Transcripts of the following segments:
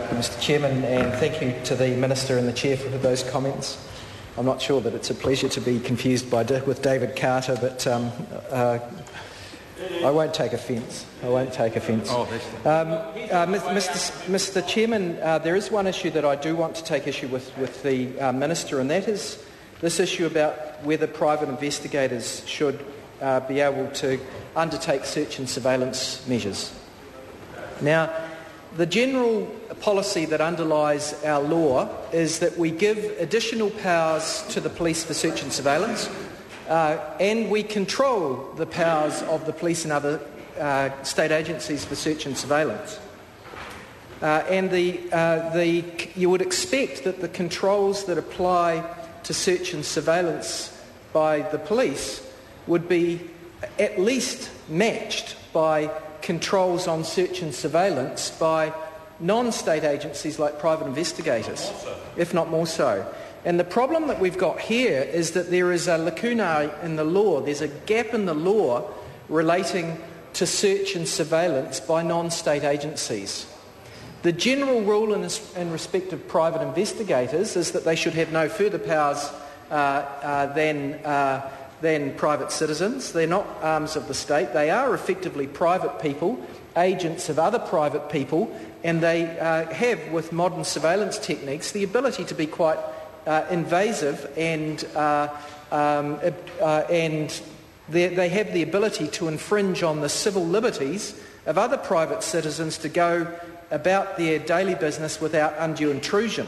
Mr Chairman, and thank you to the Minister and the Chair for those comments. I'm not sure that it's a pleasure to be confused with David Carter, but I won't take offence. Mr Chairman, there is one issue that I do want to take issue with the Minister, and that is this issue about whether private investigators should be able to undertake search and surveillance measures. Now, the general policy that underlies our law is that we give additional powers to the police for search and surveillance, and we control the powers of the police and other state agencies for search and surveillance. You would expect that the controls that apply to search and surveillance by the police would be at least matched by controls on search and surveillance by non-state agencies like private investigators, if not more so. And the problem that we've got here is that there is a lacuna in the law, there's a gap in the law relating to search and surveillance by non-state agencies. The general rule in respect of private investigators is that they should have no further powers than private citizens. They're not arms of the state. They are effectively private people, agents of other private people, and they have, with modern surveillance techniques, the ability to be quite invasive, and they have the ability to infringe on the civil liberties of other private citizens to go about their daily business without undue intrusion.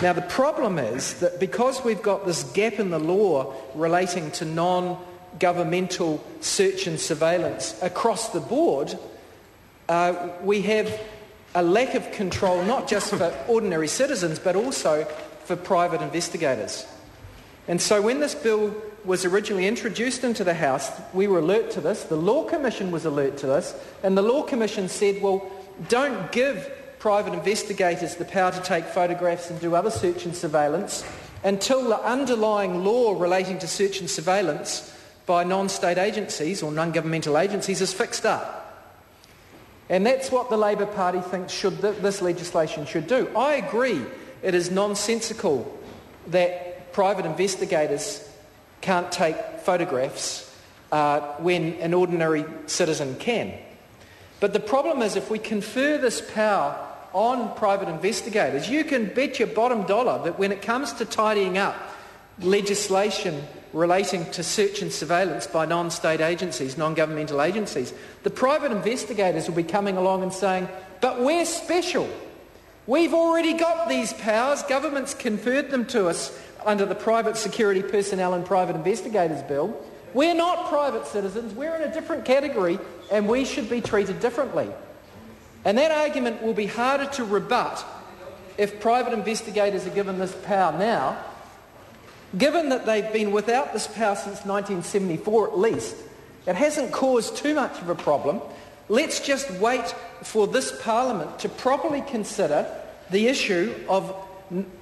Now, the problem is that because we've got this gap in the law relating to non-governmental search and surveillance across the board, we have a lack of control not just for ordinary citizens but also for private investigators. And so when this bill was originally introduced into the House, we were alert to this, the Law Commission was alert to this, and the Law Commission said, well, don't give private investigators the power to take photographs and do other search and surveillance until the underlying law relating to search and surveillance by non-state agencies or non-governmental agencies is fixed up. And that's what the Labour Party thinks this legislation should do. I agree it is nonsensical that private investigators can't take photographs when an ordinary citizen can. But the problem is if we confer this power on private investigators, you can bet your bottom dollar that when it comes to tidying up legislation relating to search and surveillance by non-state agencies, non-governmental agencies, the private investigators will be coming along and saying, but we're special. We've already got these powers. Government's conferred them to us under the Private Security Personnel and Private Investigators Bill. We're not private citizens. We're in a different category and we should be treated differently. And that argument will be harder to rebut if private investigators are given this power now. Given that they've been without this power since 1974 at least, it hasn't caused too much of a problem. Let's just wait for this Parliament to properly consider the issue of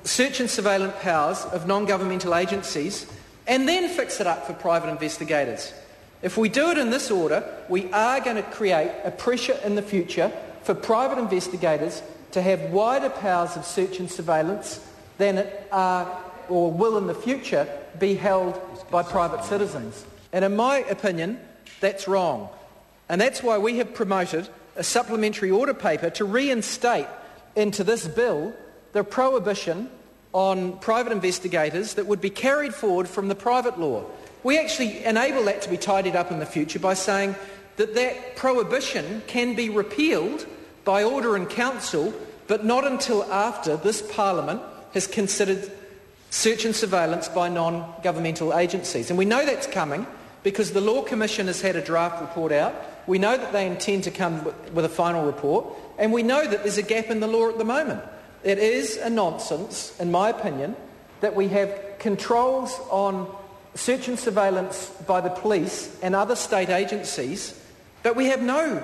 search and surveillance powers of non-governmental agencies and then fix it up for private investigators. If we do it in this order, we are going to create a pressure in the future for private investigators to have wider powers of search and surveillance than it or will in the future be held by private citizens. And in my opinion, that's wrong. And that's why we have promoted a supplementary order paper to reinstate into this bill the prohibition on private investigators that would be carried forward from the private law. We actually enable that to be tidied up in the future by saying that that prohibition can be repealed by order in council, but not until after this Parliament has considered search and surveillance by non-governmental agencies. And we know that's coming because the Law Commission has had a draft report out. We know that they intend to come with a final report, and we know that there's a gap in the law at the moment. It is a nonsense, in my opinion, that we have controls on search and surveillance by the police and other state agencies, but we have no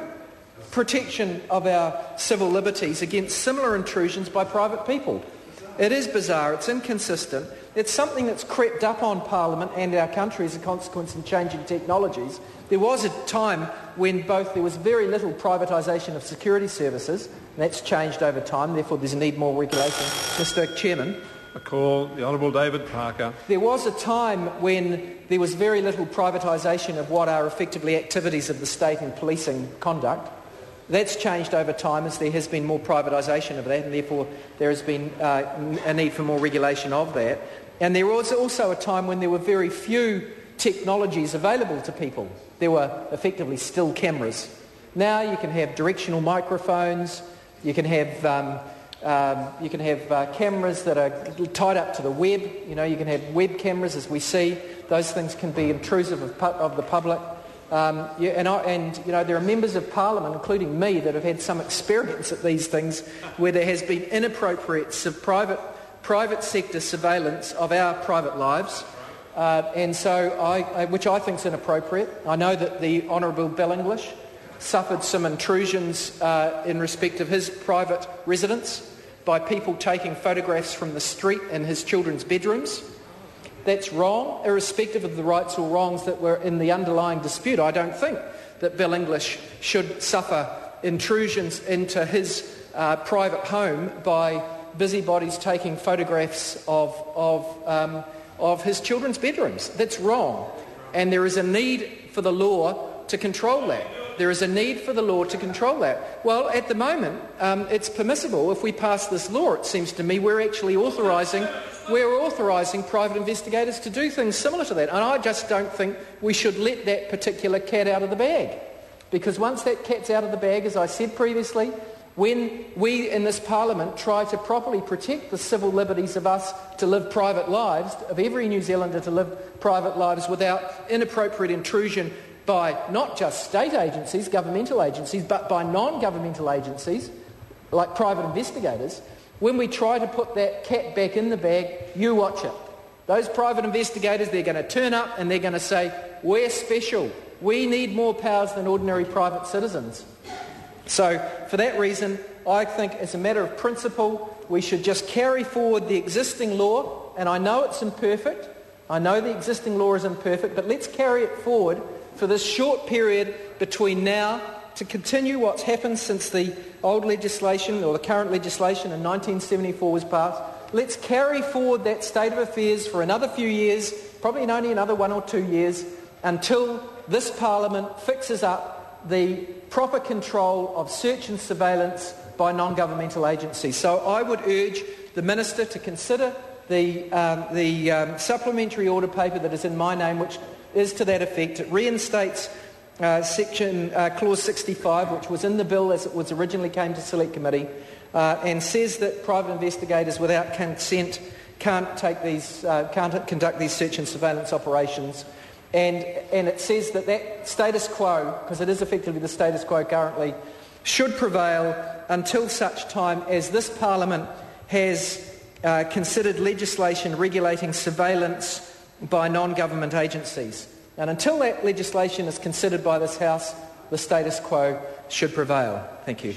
protection of our civil liberties against similar intrusions by private people. It is bizarre, it's inconsistent. It's something that's crept up on Parliament and our country as a consequence of changing technologies. There was a time when there was very little privatisation of security services, and that's changed over time, therefore there's a need more regulation. Mr Chairman. I call the Honourable David Parker. There was a time when there was very little privatisation of what are effectively activities of the state in policing conduct. That's changed over time as there has been more privatisation of that, and therefore there has been a need for more regulation of that. And there was also a time when there were very few technologies available to people. There were effectively still cameras. Now you can have directional microphones, you can have cameras that are tied up to the web. You know, you can have web cameras, as we see. Those things can be intrusive of the public. There are members of Parliament, including me, that have had some experience at these things where there has been inappropriate private sector surveillance of our private lives, which I think is inappropriate. I know that the Honourable Bill English suffered some intrusions in respect of his private residence by people taking photographs from the street in his children's bedrooms. That's wrong, irrespective of the rights or wrongs that were in the underlying dispute. I don't think that Bill English should suffer intrusions into his private home by busybodies taking photographs of his children's bedrooms. That's wrong. And there is a need for the law to control that. There is a need for the law to control that. Well, at the moment, it's permissible. If we pass this law, it seems to me, we're actually authorising private investigators to do things similar to that. And I just don't think we should let that particular cat out of the bag. Because once that cat's out of the bag, as I said previously, when we in this Parliament try to properly protect the civil liberties of us to live private lives, of every New Zealander to live private lives without inappropriate intrusion by not just state agencies, governmental agencies, but by non-governmental agencies, like private investigators, when we try to put that cat back in the bag, you watch it. Those private investigators, they're going to turn up and they're going to say, we're special. We need more powers than ordinary private citizens. So, for that reason, I think as a matter of principle, we should just carry forward the existing law, and I know it's imperfect. I know the existing law is imperfect, but let's carry it forward for this short period between now to continue what's happened since the old legislation or the current legislation in 1974 was passed. Let's carry forward that state of affairs for another few years, probably only another 1 or 2 years, until this Parliament fixes up the proper control of search and surveillance by non-governmental agencies. So I would urge the Minister to consider the supplementary order paper that is in my name, which is to that effect. It reinstates Clause 65, which was in the bill as it was originally came to Select Committee, and says that private investigators without consent can't conduct these search and surveillance operations. And it says that status quo, because it is effectively the status quo currently, should prevail until such time as this Parliament has considered legislation regulating surveillance by non-government agencies. And until that legislation is considered by this House, the status quo should prevail. Thank you.